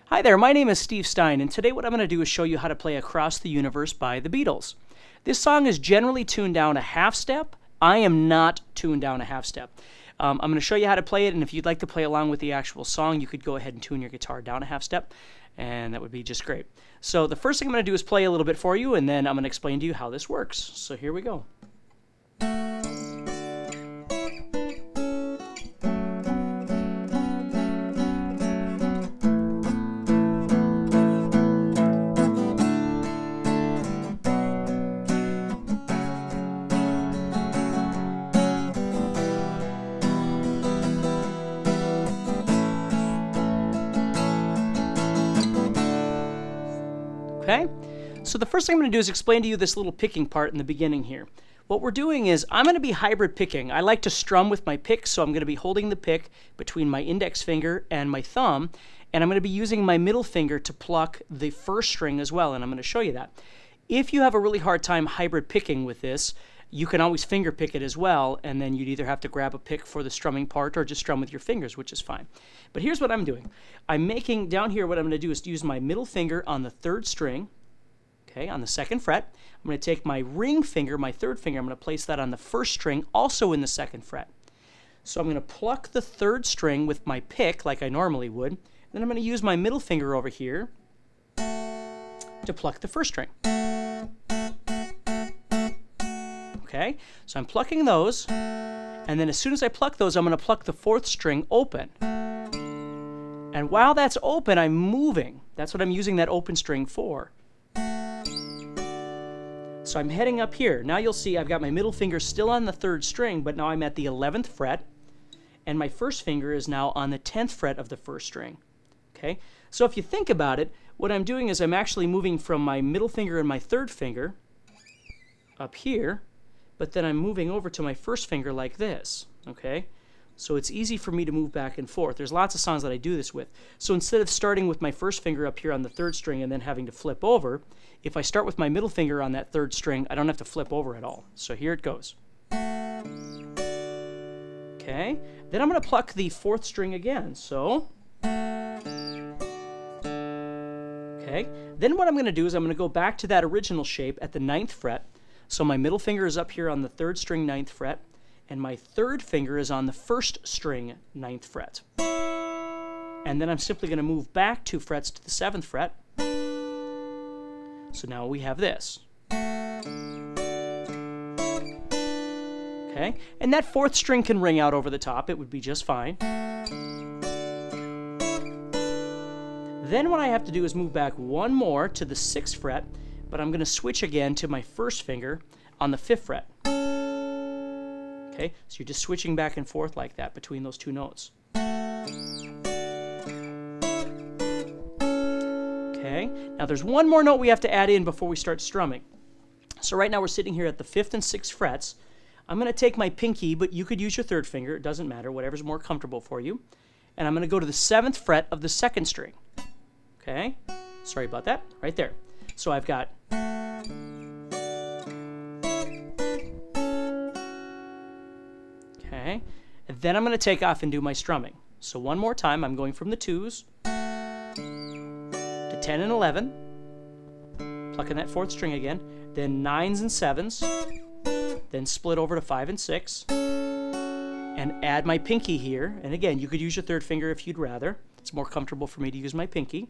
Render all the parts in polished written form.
Hi there, my name is Steve Stine, and today what I'm going to do is show you how to play Across the Universe by the Beatles. This song is generally tuned down a half step. I am not tuned down a half step. I'm going to show you how to play it, and if you'd like to play along with the actual song, you could go ahead and tune your guitar down a half step, and that would be just great. So the first thing I'm going to do is play a little bit for you, and then I'm going to explain to you how this works. So here we go. Okay, so the first thing I'm going to do is explain to you this little picking part in the beginning here. What we're doing is I'm going to be hybrid picking. I like to strum with my pick, so I'm going to be holding the pick between my index finger and my thumb, and I'm going to be using my middle finger to pluck the first string as well, and I'm going to show you that. If you have a really hard time hybrid picking with this, you can always finger pick it as well, and then you'd either have to grab a pick for the strumming part or just strum with your fingers, which is fine. But here's what I'm doing. I'm making, down here, what I'm going to do is use my middle finger on the third string, okay, on the second fret. I'm going to take my ring finger, my third finger, I'm going to place that on the first string, also in the second fret. So I'm going to pluck the third string with my pick, like I normally would. Then I'm going to use my middle finger over here to pluck the first string. Okay, so I'm plucking those, and then as soon as I pluck those, I'm going to pluck the fourth string open. And while that's open, I'm moving. That's what I'm using that open string for. So I'm heading up here. Now you'll see I've got my middle finger still on the third string, but now I'm at the 11th fret, and my first finger is now on the 10th fret of the first string. Okay, so if you think about it, what I'm doing is I'm actually moving from my middle finger and my third finger up here, but then I'm moving over to my first finger like this, okay? So it's easy for me to move back and forth. There's lots of songs that I do this with. So instead of starting with my first finger up here on the third string and then having to flip over, if I start with my middle finger on that third string, I don't have to flip over at all. So here it goes. Okay, then I'm going to pluck the fourth string again, so. Okay, then what I'm going to do is I'm going to go back to that original shape at the 9th fret. So my middle finger is up here on the third string 9th fret, and my third finger is on the first string 9th fret. And then I'm simply going to move back 2 frets to the 7th fret. So now we have this. Okay, and that fourth string can ring out over the top. It would be just fine. Then what I have to do is move back one more to the 6th fret, but I'm going to switch again to my first finger on the 5th fret. Okay, so you're just switching back and forth like that between those two notes. Okay, now there's one more note we have to add in before we start strumming. So right now we're sitting here at the 5th and 6th frets. I'm going to take my pinky, but you could use your third finger. It doesn't matter, whatever's more comfortable for you. And I'm going to go to the 7th fret of the second string. Okay, sorry about that, right there. So I've got okay, and then I'm going to take off and do my strumming. So one more time, I'm going from the 2s to 10 and 11, plucking that fourth string again, then 9s and 7s, then split over to 5 and 6, and add my pinky here. And again, you could use your third finger if you'd rather. It's more comfortable for me to use my pinky.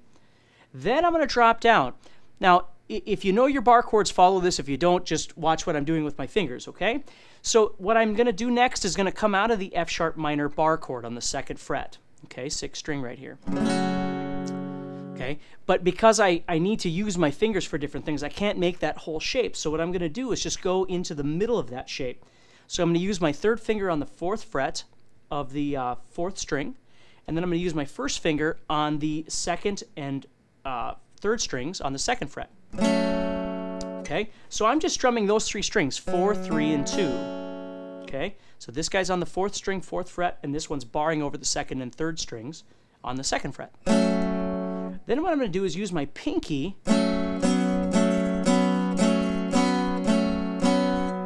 Then I'm going to drop down. Now, if you know your bar chords, follow this. If you don't, just watch what I'm doing with my fingers, okay? So what I'm going to do next is going to come out of the F sharp minor bar chord on the 2nd fret. Okay, 6th string right here. Okay, but because I need to use my fingers for different things, I can't make that whole shape. So what I'm going to do is just go into the middle of that shape. So I'm going to use my third finger on the 4th fret of the 4th string, and then I'm going to use my first finger on the 2nd and 3rd strings on the 2nd fret. Okay, so I'm just strumming those 3 strings, 4, 3, and 2. Okay, so this guy's on the 4th string, 4th fret, and this one's barring over the 2nd and 3rd strings on the 2nd fret. Then what I'm going to do is use my pinky.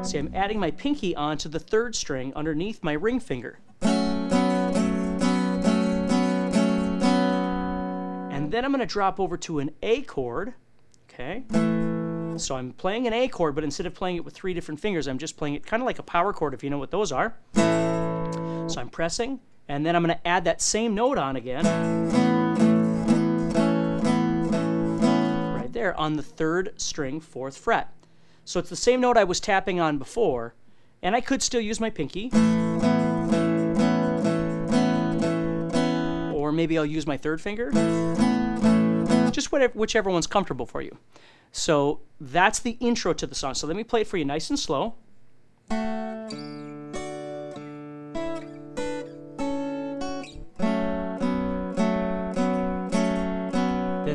See, I'm adding my pinky onto the 3rd string underneath my ring finger. And then I'm going to drop over to an A chord. Okay. So I'm playing an A chord, but instead of playing it with 3 different fingers, I'm just playing it kind of like a power chord, if you know what those are. So I'm pressing, and then I'm going to add that same note on again. Right there on the 3rd string, 4th fret. So it's the same note I was tapping on before, and I could still use my pinky. Or maybe I'll use my 3rd finger. Just whichever one's comfortable for you. So that's the intro to the song. So let me play it for you nice and slow. Then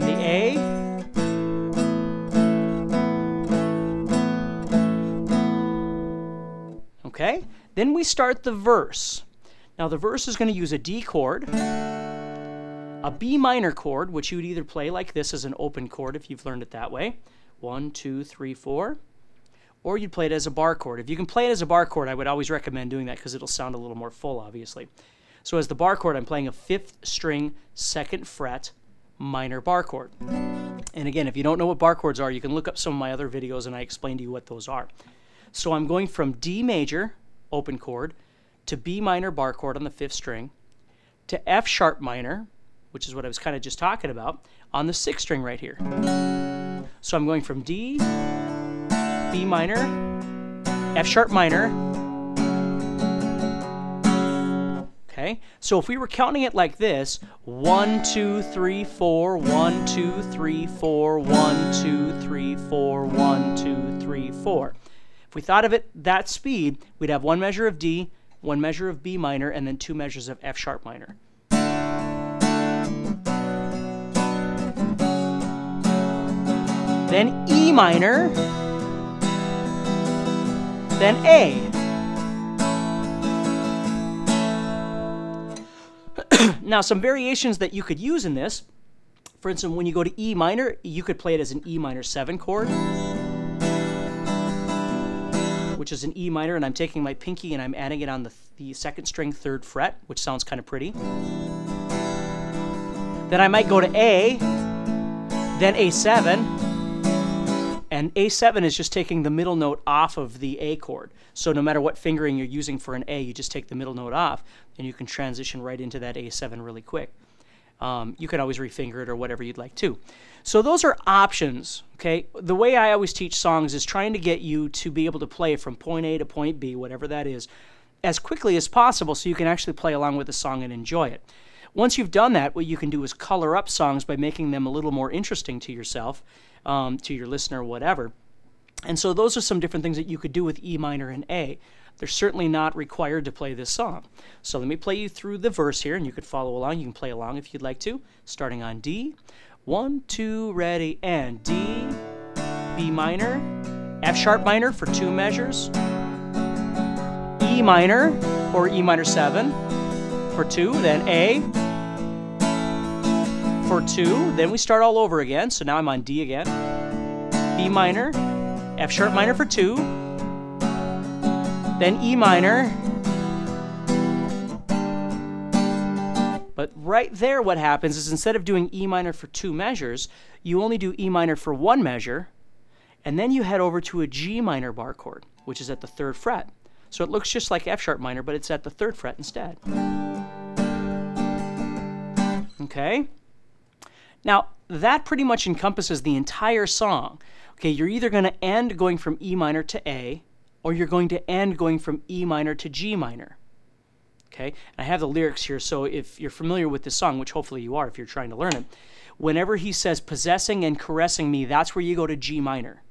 the A. Okay? Then we start the verse. Now the verse is going to use a D chord, a B minor chord, which you would either play like this as an open chord if you've learned it that way. 1, 2, 3, 4. Or you'd play it as a bar chord. If you can play it as a bar chord, I would always recommend doing that because it'll sound a little more full, obviously. So as the bar chord, I'm playing a 5th string, 2nd fret, minor bar chord. And again, if you don't know what bar chords are, you can look up some of my other videos and I explain to you what those are. So I'm going from D major, open chord, to B minor bar chord on the 5th string, to F sharp minor, which is what I was kind of just talking about, on the 6th string right here. So I'm going from D, B minor, F sharp minor. Okay, so if we were counting it like this, 1, 2, 3, 4, 1, 2, 3, 4, 1, 2, 3, 4, 1, 2, 3, 4. If we thought of it that speed, we'd have 1 measure of D, 1 measure of B minor, and then 2 measures of F sharp minor. Then E minor, then A. Now some variations that you could use in this, for instance, when you go to E minor, you could play it as an E minor 7 chord, which is an E minor, and I'm taking my pinky and I'm adding it on the 2nd string, 3rd fret, which sounds kind of pretty. Then I might go to A, then A7, and A7 is just taking the middle note off of the A chord. So no matter what fingering you're using for an A, you just take the middle note off, and you can transition right into that A7 really quick. You can always refinger it or whatever you'd like to. So those are options, okay? The way I always teach songs is trying to get you to be able to play from point A to point B, whatever that is, as quickly as possible so you can actually play along with the song and enjoy it. Once you've done that, what you can do is color up songs by making them a little more interesting to yourself, to your listener, whatever. And so those are some different things that you could do with E minor and A. They're certainly not required to play this song. So let me play you through the verse here, and you could follow along. You can play along if you'd like to, starting on D. 1, 2, ready, and D, B minor, F sharp minor for 2 measures, E minor, or E minor 7 for 2, then A for 2. Then we start all over again, so now I'm on D again. B minor, F sharp minor for 2, then E minor. But right there what happens is instead of doing E minor for 2 measures, you only do E minor for 1 measure, and then you head over to a G minor bar chord, which is at the 3rd fret. So it looks just like F sharp minor, but it's at the 3rd fret instead. Okay? Now, that pretty much encompasses the entire song. Okay, you're either going to end going from E minor to A, or you're going to end going from E minor to G minor. Okay, and I have the lyrics here, so if you're familiar with this song, which hopefully you are if you're trying to learn it, whenever he says possessing and caressing me, that's where you go to G minor.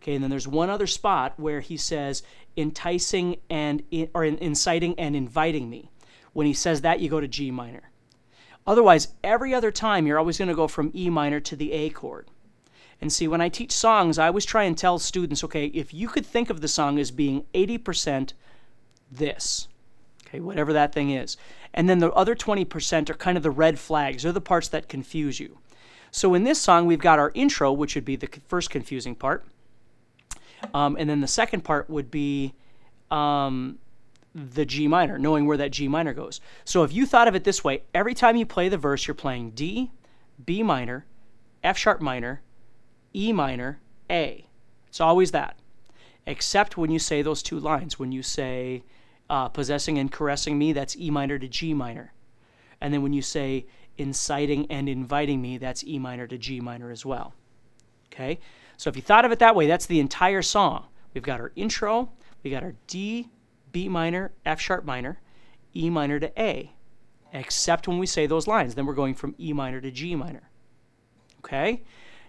Okay, and then there's one other spot where he says enticing and inciting and inviting me. When he says that, you go to G minor. Otherwise, every other time, you're always going to go from E minor to the A chord. And see, when I teach songs, I always try and tell students, okay, if you could think of the song as being 80% this, okay, whatever that thing is, and then the other 20% are kind of the red flags. They're the parts that confuse you. So in this song, we've got our intro, which would be the first confusing part. And then the second part would be the G minor, knowing where that G minor goes. So if you thought of it this way, every time you play the verse, you're playing D, B minor, F sharp minor, E minor, A. It's always that. Except when you say those two lines. When you say possessing and caressing me, that's E minor to G minor. And then when you say inciting and inviting me, that's E minor to G minor as well. Okay? So if you thought of it that way, that's the entire song. We've got our intro, we got our D, B minor, F sharp minor, E minor to A. Except when we say those lines. Then we're going from E minor to G minor. Okay?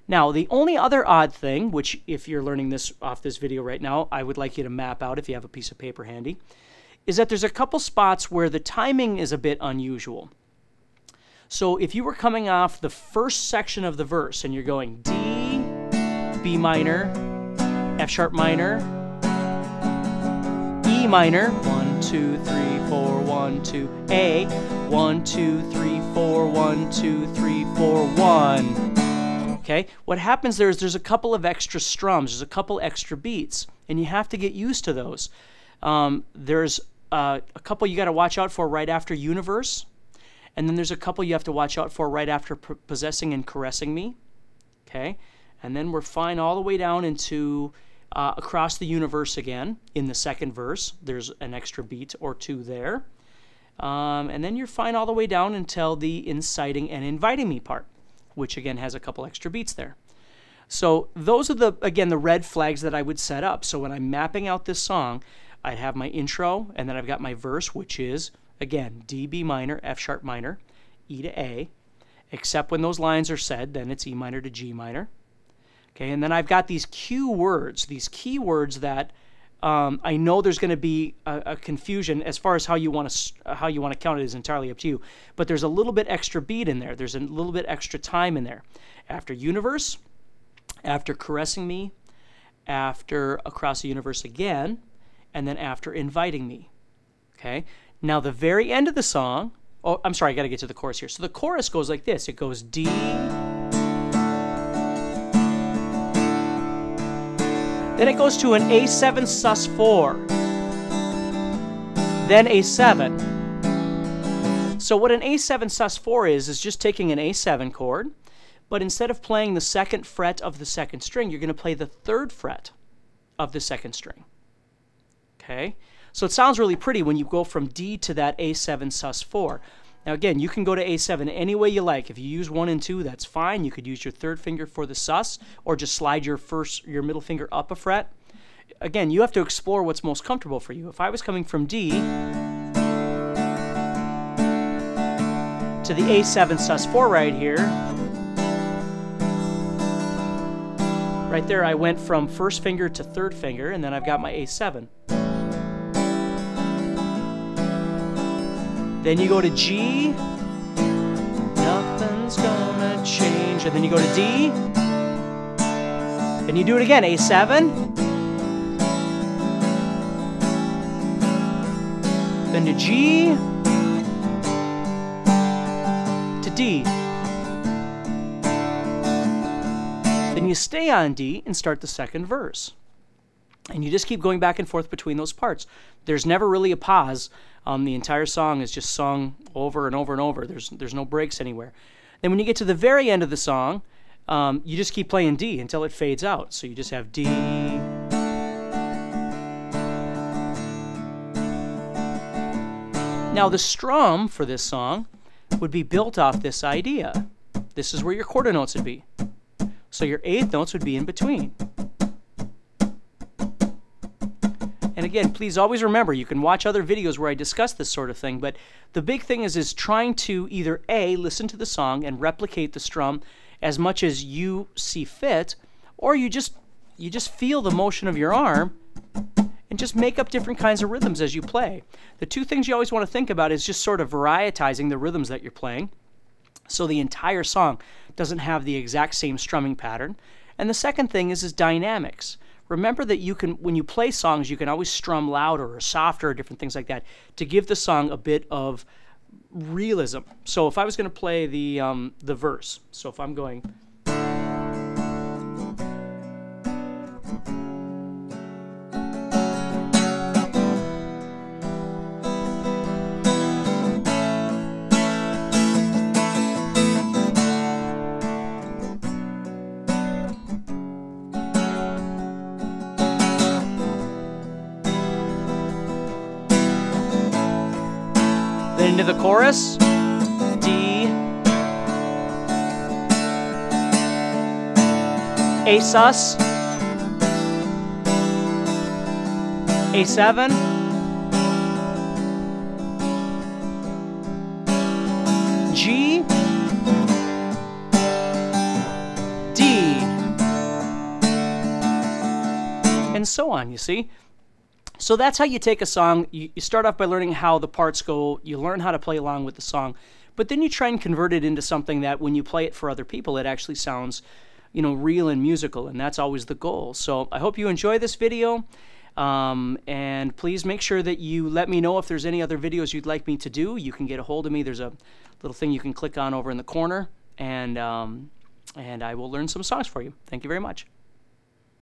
Now, the only other odd thing, which if you're learning this off this video right now, I would like you to map out if you have a piece of paper handy, is that there's a couple spots where the timing is a bit unusual. So if you were coming off the first section of the verse and you're going D, B minor, F sharp minor, E minor, 1, 2, 3, 4, 1, 2, A, 1, 2, 3, 4, 1, 2, 3, 4, 1. Okay, what happens there is there's a couple of extra strums, there's a couple extra beats, and you have to get used to those. There's a couple you got to watch out for right after Universe, and then there's a couple you have to watch out for right after Possessing and Caressing Me. Okay, and then we're fine all the way down into Across the Universe again in the second verse. There's an extra beat or two there. And then you're fine all the way down until the Inciting and Inviting Me part, which again has a couple extra beats there. So those are the red flags that I would set up. So when I'm mapping out this song, I'd have my intro, and then I've got my verse, which is, again, D, B minor, F sharp minor, E to A, except when those lines are said, then it's E minor to G minor. Okay, and then I've got these cue words, these key words that I know there's going to be a confusion as far as how you want to count it is entirely up to you. But there's a little bit extra beat in there. There's a little bit extra time in there. After Universe, after Caressing Me, after Across the Universe again, and then after Inviting Me. Okay. Now the very end of the song. Oh, I'm sorry. I got to get to the chorus here. So the chorus goes like this. It goes D. Then it goes to an A7 sus4, then A7. So what an A7 sus4 is just taking an A7 chord, but instead of playing the second fret of the second string, you're going to play the third fret of the second string. Okay? So it sounds really pretty when you go from D to that A7 sus4. Now again, you can go to A7 any way you like. If you use 1 and 2, that's fine. You could use your third finger for the sus, or just slide your middle finger up a fret. Again, you have to explore what's most comfortable for you. If I was coming from D to the A7 sus4 right here, right there I went from first finger to third finger, and then I've got my A7. Then you go to G, nothing's gonna change, and then you go to D, and you do it again, A7, then to G, to D. Then you stay on D and start the second verse. And you just keep going back and forth between those parts. There's never really a pause. The entire song is just sung over and over and over. There's no breaks anywhere. Then when you get to the very end of the song, you just keep playing D until it fades out. So you just have D. Now the strum for this song would be built off this idea. This is where your quarter notes would be. So your eighth notes would be in between. And again, please always remember, you can watch other videos where I discuss this sort of thing, but the big thing is trying to either A, listen to the song and replicate the strum as much as you see fit, or you just feel the motion of your arm and just make up different kinds of rhythms as you play. The two things you always want to think about is just sort of varietizing the rhythms that you're playing, so the entire song doesn't have the exact same strumming pattern. And the second thing is dynamics. Remember that you can, when you play songs, you can always strum louder or softer or different things like that to give the song a bit of realism. So if I was going to play the verse, so if I'm going... into the chorus. D, A sus, A7, G, D, and so on, you see? So that's how you take a song. You start off by learning how the parts go. You learn how to play along with the song. But then you try and convert it into something that when you play it for other people, it actually sounds, you know, real and musical. And that's always the goal. So I hope you enjoy this video. And please make sure that you let me know if there's any other videos you'd like me to do. You can get a hold of me. There's a little thing you can click on over in the corner. And I will learn some songs for you. Thank you very much.